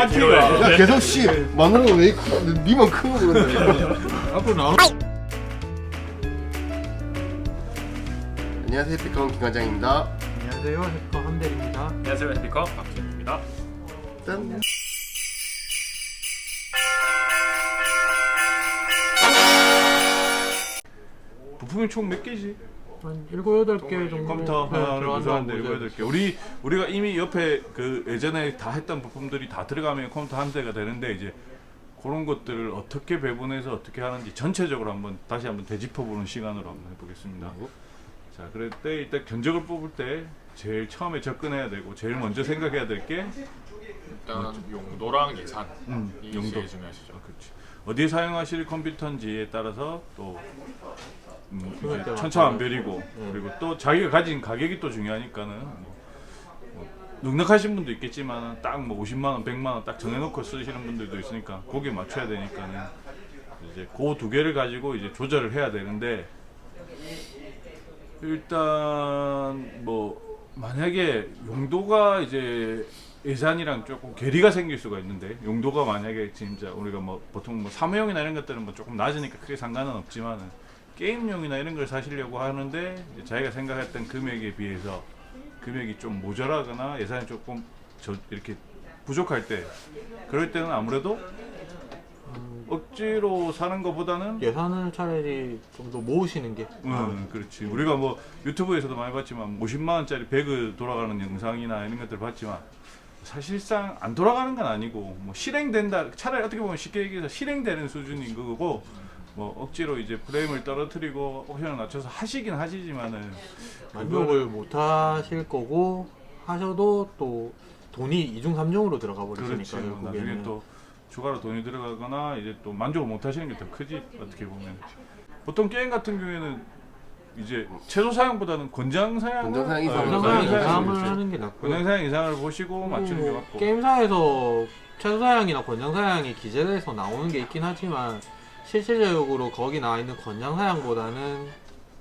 야, 계속 씨 마누라가 왜 니만 큰 거 그런데. 앞으로 나오. 안녕하세요, 해피카운 김과장입니다. 안녕하세요, 해커 한대입니다. 안녕하세요, 스피커 박준입니다. 짠. 부품이 총 몇 개지? 한 7, 8개 정도 컴퓨터 하나를 구성하는데 들어간다고 7, 8개. 우리가 이미 옆에 그 예전에 다 했던 부품들이 다 들어가면 컴퓨터 한 대가 되는데, 이제 그런 것들을 어떻게 배분해서 어떻게 하는지 전체적으로 다시 한번 되짚어보는 시간으로 한번 해보겠습니다. 자, 그럴 때 일단 견적을 뽑을 때 제일 처음에 접근해야 되고 제일 먼저 생각해야 될 게 일단 용도랑 예산 이 용도. 제일 중요하시죠. 그렇지. 어디에 사용하실 컴퓨터인지에 따라서 또 그러니까 천차만별이고, 그리고 또 자기가 가진 가격이 또 중요하니까는 뭐 넉넉하신 분도 있겠지만 딱 뭐 50만 원, 100만 원 딱 정해놓고 쓰시는 분들도 있으니까 거기에 맞춰야 되니까는 이제 그 두 개를 가지고 이제 조절을 해야 되는데, 일단 뭐 만약에 용도가 이제 예산이랑 조금 괴리가 생길 수가 있는데, 용도가 만약에 진짜 우리가 뭐 보통 뭐 사무용이나 이런 것들은 뭐 조금 낮으니까 크게 상관은 없지만은 게임용이나 이런 걸 사시려고 하는데 이제 자기가 생각했던 금액에 비해서 금액이 좀 모자라거나 예산이 조금 이렇게 부족할 때, 그럴 때는 아무래도 억지로 사는 것보다는 예산을 차라리 좀 더 모으시는 게 그렇지. 우리가 뭐 유튜브에서도 많이 봤지만 50만 원짜리 배그 돌아가는 영상이나 이런 것들 봤지만 사실상 안 돌아가는 건 아니고 뭐 실행된다, 차라리 어떻게 보면 쉽게 얘기해서 실행되는 수준인 거고, 뭐 억지로 이제 프레임을 떨어뜨리고 옵션을 낮춰서 하시긴 하시지만은 만족을 못 하실 거고, 하셔도 또 돈이 이중 삼중으로 들어가 그렇지. 버리시니까 나중에 결국에는. 또 추가로 돈이 들어가거나 이제 또 만족을 못 하시는 게 더 크지, 어떻게 보면. 보통 게임 같은 경우에는 이제 최소 사양보다는 권장 사양, 권장 사양 이상으로 권장 권장 사양 사양 이상을 하는 게 낫고요. 권장 사양 이상을 보시고 맞추는 게 맞고. 게임사에서 최소 사양이나 권장 사양이 기재돼서 나오는 게 있긴 하지만 실질적으로 거기 나와 있는 권장 사양보다는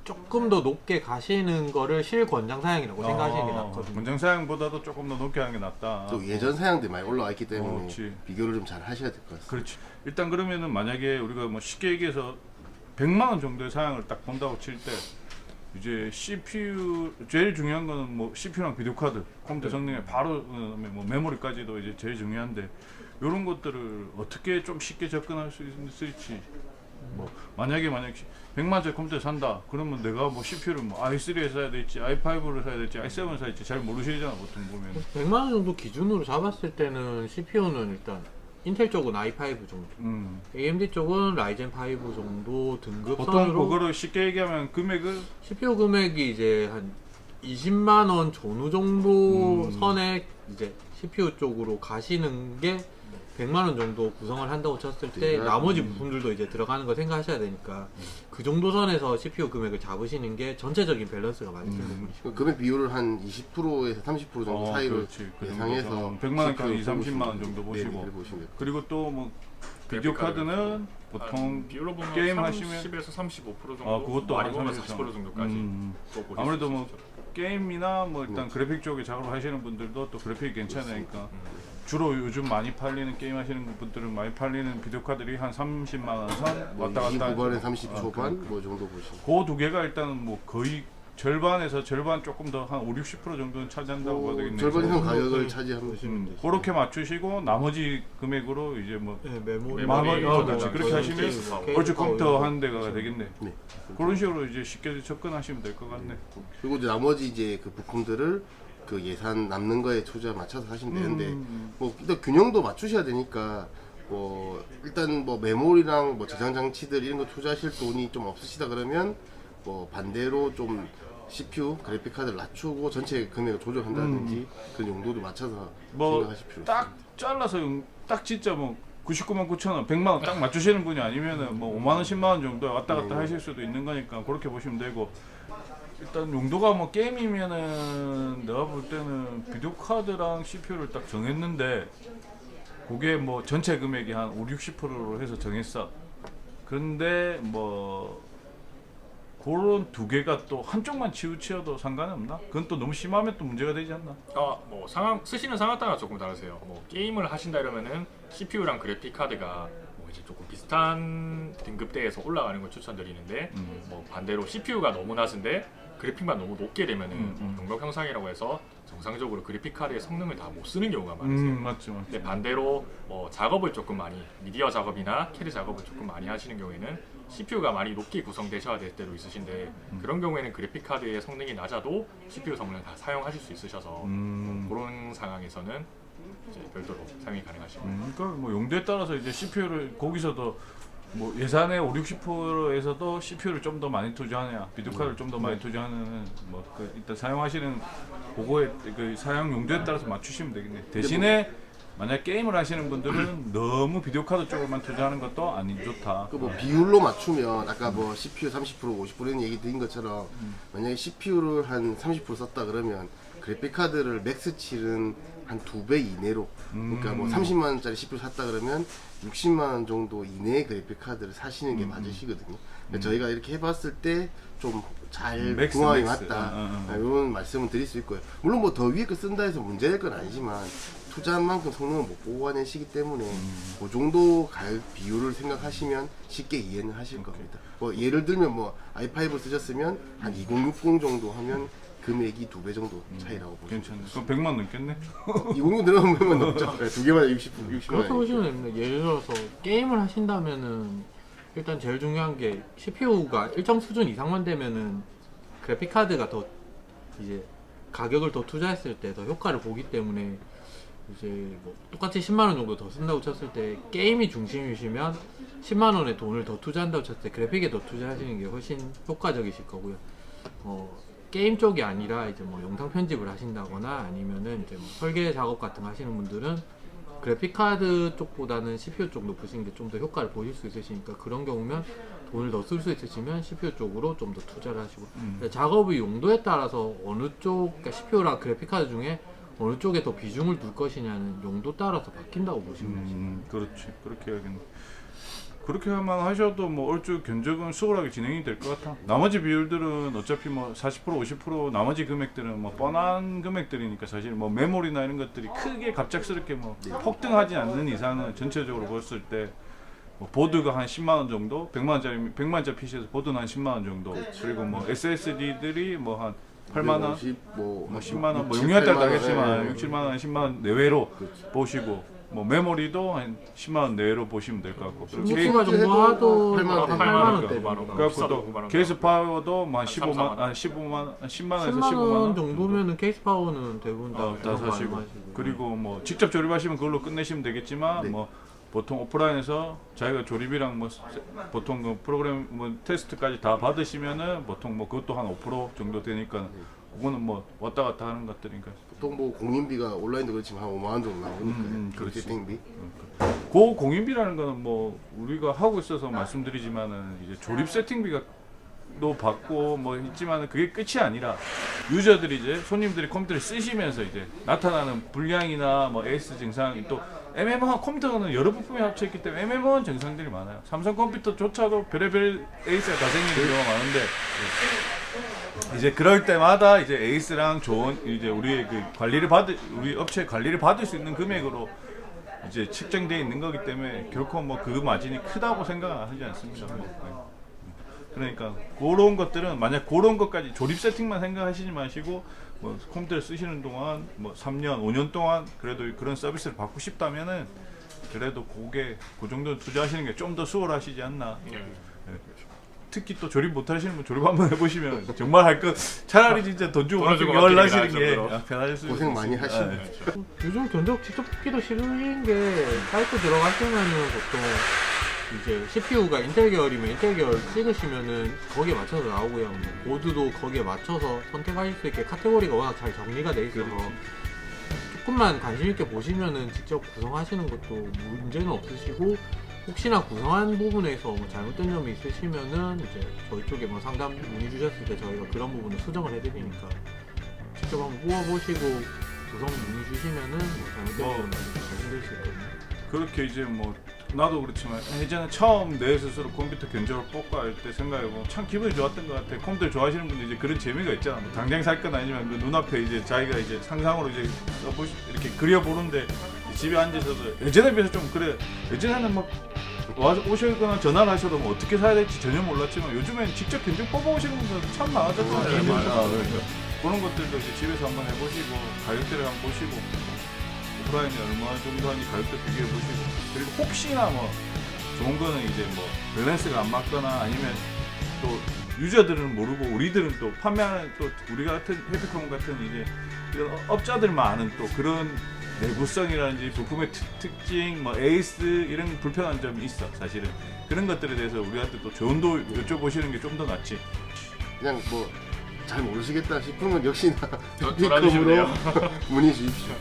조금 더 높게 가시는 거를 실권장 사양이라고 생각하시는 게 낫거든요. 권장 사양보다도 조금 더 높게 하는 게 낫다. 또 예전 사양들 많이 올라와 있기 때문에 그렇지. 비교를 좀 잘 하셔야 될 것 같습니다. 그렇지. 일단 그러면은 만약에 우리가 뭐 쉽게 얘기해서 100만 원 정도의 사양을 딱 본다고 칠 때, 이제 CPU 제일 중요한 거는 뭐 CPU랑 비디오 카드, 컴퓨터 성능에 바로 뭐 메모리까지도 이제 제일 중요한데, 이런 것들을 어떻게 좀 쉽게 접근할 수 있을지. 뭐 만약에 100만 원짜리 컴퓨터 산다 그러면 내가 뭐 CPU를 뭐 i3를 사야 될지 i5를 사야 될지 i7을 사야 될지 잘 모르시잖아 보통 보면. 100만 원 정도 기준으로 잡았을 때는 CPU는 일단 인텔 쪽은 i5 정도, AMD 쪽은 라이젠 5 정도 등급 보통 선으로. 그거를 쉽게 얘기하면 금액을 CPU 금액이 이제 한 20만 원 전후 정도 선에 이제 CPU 쪽으로 가시는 게 100만 원 정도 구성을 한다고 쳤을 때 나머지 부품들도 이제 들어가는 거 생각하셔야 되니까 그 정도 선에서 CPU 금액을 잡으시는 게 전체적인 밸런스가 맞는 부분이죠. 그 금액 비율을 한 20%에서 30% 정도 사이로 그렇지. 그 예상해서 정도. 100만 원까지 20, 30만 원 정도 보시고. 네, 보시면 돼요. 그리고 또 뭐 비디오 카드는 보통 비율로 보면 게임 30에서 35% 정도. 아, 그것도 많이 한 보면 30% 40% 정도까지. 또 보실 아무래도 수 뭐 있죠. 게임이나 뭐 일단 그래픽 쪽에 작업을 하시는 분들도 또 그래픽이 괜찮으니까 주로 요즘 많이 팔리는 게임 하시는 분들은 많이 팔리는 비디오 카드들이 한 30만 원 선 왔다 갔다 29번에 30 초반 그러니까. 뭐 정도 보시면. 그 두 개가 일단은 뭐 거의 절반에서 절반 조금 더 한 5, 60% 정도는 차지한다고 봐야 되겠네요. 절반 이상 가격을 네. 차지하면 그렇게 맞추시고 나머지 금액으로 이제 뭐 네, 메모리, 마블, 그렇지. 뭐 그렇게 하시면 케이스 파워. 벌써 컴퓨터 한 대가 되겠네. 네. 그런 식으로 이제 쉽게 접근하시면 될 것 같네. 그리고 이제 나머지 이제 그 부품들을 그 예산 남는 거에 초자 맞춰서 하시면 되는데 뭐 일단 균형도 맞추셔야 되니까 뭐 일단 뭐 메모리랑 뭐 저장 장치들 이런 거 투자하실 돈이 좀 없으시다 그러면 뭐 반대로 좀 CPU 그래픽 카드를 낮추고 전체 금액을 조절한다든지 그런 용도도 맞춰서 뭐 생각하실 필요 딱 있습니다. 잘라서 딱 진짜 뭐 99만 9천 원, 100만 원 딱 맞추시는 분이 아니면은 뭐 5만 원, 10만 원 정도 왔다 갔다 하실 수도 있는 거니까 그렇게 보시면 되고, 일단 용도가 뭐 게임이면은 내가 볼 때는 비디오 카드랑 CPU를 딱 정했는데 그게 뭐 전체 금액이 한 5, 60%로 해서 정했어. 그런데 뭐 그런 두 개가 또 한쪽만 치우쳐도 상관이 없나? 그건 또 너무 심하면 또 문제가 되지 않나? 뭐 상황 쓰시는 상황 따라 조금 다르세요. 뭐 게임을 하신다 이러면은 CPU랑 그래픽 카드가 뭐 이제 조금 비슷한 등급대에서 올라가는 걸 추천드리는데 뭐 반대로 CPU가 너무 낮은데 그래픽만 너무 높게 되면은 동력 형상이라고 해서 정상적으로 그래픽 카드의 성능을 다 못 쓰는 경우가 많으세요. 맞죠. 근데 반대로 작업을 조금 많이 미디어 작업이나 캐드 작업을 조금 많이 하시는 경우에는 CPU가 많이 높게 구성되셔야 될 때도 있으신데 그런 경우에는 그래픽 카드의 성능이 낮아도 CPU 성능을 다 사용하실 수 있으셔서 그런 상황에서는 이제 별도로 사용이 가능하십니다. 그러니까 뭐 용도에 따라서 이제 CPU를 거기서도 뭐 예산의 5, 60%에서도 CPU를 좀 더 많이 투자하냐, 비디오 카드를 좀 더 많이 투자하는 뭐 그 일단 사용하시는 그거에 그 사용 용도에 따라서 맞추시면 되겠네. 대신에 만약 게임을 하시는 분들은 너무 비디오 카드 쪽으로만 투자하는 것도 아니 좋다. 그 뭐 비율로 맞추면 아까 뭐 CPU 30% 50% 이런 얘기 드린 것처럼 만약에 CPU를 한 30% 썼다 그러면 그래픽 카드를 맥스 칠은 한 2배 이내로 그러니까 뭐 30만 원짜리 CPU 샀다 그러면 60만 원 정도 이내의 그래픽 카드를 사시는 게 맞으시거든요. 그러니까 저희가 이렇게 해봤을 때 좀 잘 맥스, 궁합이 맥스. 맞다 이런 말씀을 드릴 수 있고요. 물론 뭐 더 위에 거 쓴다 해서 문제될 건 아니지만 투자한 만큼 성능을 못 보고 가는 시기 때문에 그 정도 가격 비율을 생각하시면 쉽게 이해는 하실 겁니다. 뭐 예를 들면 뭐 i5 쓰셨으면 한 2060 정도 하면 금액이 2배 정도 차이라고 보시면 괜찮네. 그럼 100만 넘겠네. 2060 들어가면 넘죠. 두 개만 60만 그렇게 원. 보시면 됩니다. 예를 들어서 게임을 하신다면은 일단 제일 중요한 게 CPU가 일정 수준 이상만 되면은 그래픽 카드가 더 이제 가격을 더 투자했을 때 더 효과를 보기 때문에 이제 뭐 똑같이 10만 원 정도 더 쓴다고 쳤을 때 게임이 중심이시면 10만 원에 돈을 더 투자한다고 쳤을 때 그래픽에 더 투자하시는 게 훨씬 효과적이실 거고요. 게임 쪽이 아니라 이제 뭐 영상 편집을 하신다거나 아니면은 이제 뭐 설계 작업 같은 거 하시는 분들은 그래픽 카드 쪽보다는 CPU 쪽 높으신 게 좀 더 효과를 보실 수 있으시니까 그런 경우면 돈을 더 쓸 수 있으시면 CPU 쪽으로 좀 더 투자를 하시고 작업의 용도에 따라서 어느 쪽 그러니까 CPU랑 그래픽 카드 중에 어느 쪽에 더 비중을 둘 것이냐는 용도 따라서 바뀐다고 보시면 되죠. 그렇지. 그렇게 해야겠네. 그렇게 하면 하셔도 뭐 얼추 견적은 수월하게 진행이 될 것 같아. 나머지 비율들은 어차피 뭐 40% 50% 나머지 금액들은 뭐 뻔한 금액들이니까 사실 뭐 메모리나 이런 것들이 크게 갑작스럽게 뭐 폭등하지 않는 이상은 전체적으로 봤을 때 뭐 보드가 한 10만 원 정도, 100만 원짜리 PC에서 보드는 한 10만 원 정도, 그리고 뭐 SSD들이 뭐 한 8만 원, 50, 뭐 10만 원, 뭐 6, 6년짜리 8만 원, 나겠지만 네. 6, 7만 원, 10만 원 내외로 보시고 뭐 메모리도 한 10만 원 내외로 보시면 될 것 같고. 스무스가 정도 하도 8만 원, 8만 원대 9만 원. 그래갖고 비싸도 또 9만 원. 케이스 파워도 뭐 한 3, 15만, 4만 한 15만, 한 10만 원에서 10만 15만 원 원 정도면은 케이스 파워는 대부분 다 다 그런 거 사시고. 많이 마시고. 그리고 뭐 직접 조립하시면 그걸로 끝내시면 되겠지만 네. 뭐 보통 오프라인에서 자기가 조립이랑 뭐 보통 그 프로그램 뭐 테스트까지 다 받으시면은 보통 뭐 그것도 한 5% 정도 되니까 그거는 뭐 왔다 갔다 하는 것들이니까. 보통 뭐 공인비가 온라인도 그렇지만 한 5만 원 정도 나오니까 그렇지. 세팅비. 그 공인비라는 거는 뭐 우리가 하고 있어서 말씀드리지만은 이제 조립 세팅비가 도 받고 뭐 있지만은 그게 끝이 아니라 유저들이 이제 손님들이 컴퓨터를 쓰시면서 이제 나타나는 불량이나 뭐 AS 증상이 또 애매모호한 컴퓨터는 여러 부품이 합쳐 있기 때문에 애매모호한 증상들이 많아요. 삼성 컴퓨터조차도 별의별 AS가 다 생기는 경우가 많은데 이제 그럴 때마다 이제 AS랑 좋은 이제 우리의 그 우리 업체 관리를 받을 수 있는 금액으로 이제 측정되어 있는 거기 때문에 결코 뭐 그 마진이 크다고 생각하지 않습니다. 뭐. 그러니까 그런 것들은 만약 그런 것까지 조립 세팅만 생각하시지 마시고 뭐 컴퓨터를 쓰시는 동안 뭐 3년, 5년 동안 그래도 그런 서비스를 받고 싶다면은 그래도 그게 그 정도 투자하시는 게 좀 더 수월하시지 않나. 예. 특히 또 조립 못 하시는 분 조립 한번 해보시면 정말 할 거 차라리 진짜 돈 주고 돈 주고 열 맡기는 하시는 게 게 나을 정도로. 편하실 수 고생 많이 있어요. 하시네. 요즘 견적 직접 뽑기도 싫은 게 사이트 들어가시면은 보통 이제 CPU가 인텔 계열이면 인텔 계열 찍으시면은 거기에 맞춰서 나오고요. 보드도 거기에 맞춰서 선택하실 수 있게 카테고리가 워낙 잘 정리가 돼 있어서 조금만 관심 있게 보시면은 직접 구성하시는 것도 문제는 없으시고 혹시나 구성한 부분에서 뭐 잘못된 점이 있으시면은 이제 저희 쪽에 뭐 상담 문의 주셨을 때 저희가 그런 부분을 수정을 해드리니까 직접 한번 뽑아보시고 구성 문의 주시면은 뭐 잘못된 부분은 개선될 수 있거든요. 그렇게 이제 뭐 나도 그렇지만 예전에 처음 내 스스로 컴퓨터 견적을 뽑고 할 때 생각해보면 참 기분이 좋았던 것 같아. 컴퓨터 좋아하시는 분들 이제 그런 재미가 있잖아. 뭐 당장 살 건 아니면 그 눈앞에 이제 자기가 이제 상상으로 이제 이렇게 그려보는데 집에 앉아서도 예전에 비해서 좀 그래. 예전에는 막 와서 오시거나 전화를 하셔도 뭐 어떻게 사야 될지 전혀 몰랐지만 요즘엔 직접 견적 뽑아오시는 분들 참 많아졌잖아요. 그러니까 그런 것들도 이제 집에서 한번 해보시고 가격대를 한번 보시고 오프라인이 얼마 정도 하는지 가격대 비교해 보시고 그리고 혹시나 뭐 좋은 거는 이제 뭐 밸런스가 안 맞거나 아니면 또 유저들은 모르고 우리들은 또 판매하는 또 우리 같은 해피컴 같은 이제 이런 업자들만 아는 또 그런 내구성이라든지 부품의 특징, 뭐 에이스 이런 불편한 점이 있어 사실은. 그런 것들에 대해서 우리한테 또 조언도 여쭤보시는 게 좀 더 낫지. 그냥 뭐 잘 모르시겠다 싶으면 역시나 전화주시면 돼요. 문의 주십시오.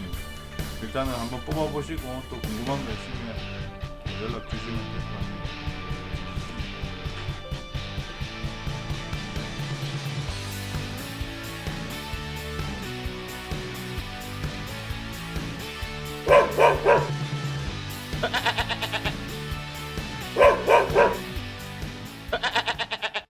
일단은 한번 뽑아보시고 또 궁금한 거 있으면 연락 주시면 될 것 같습니다.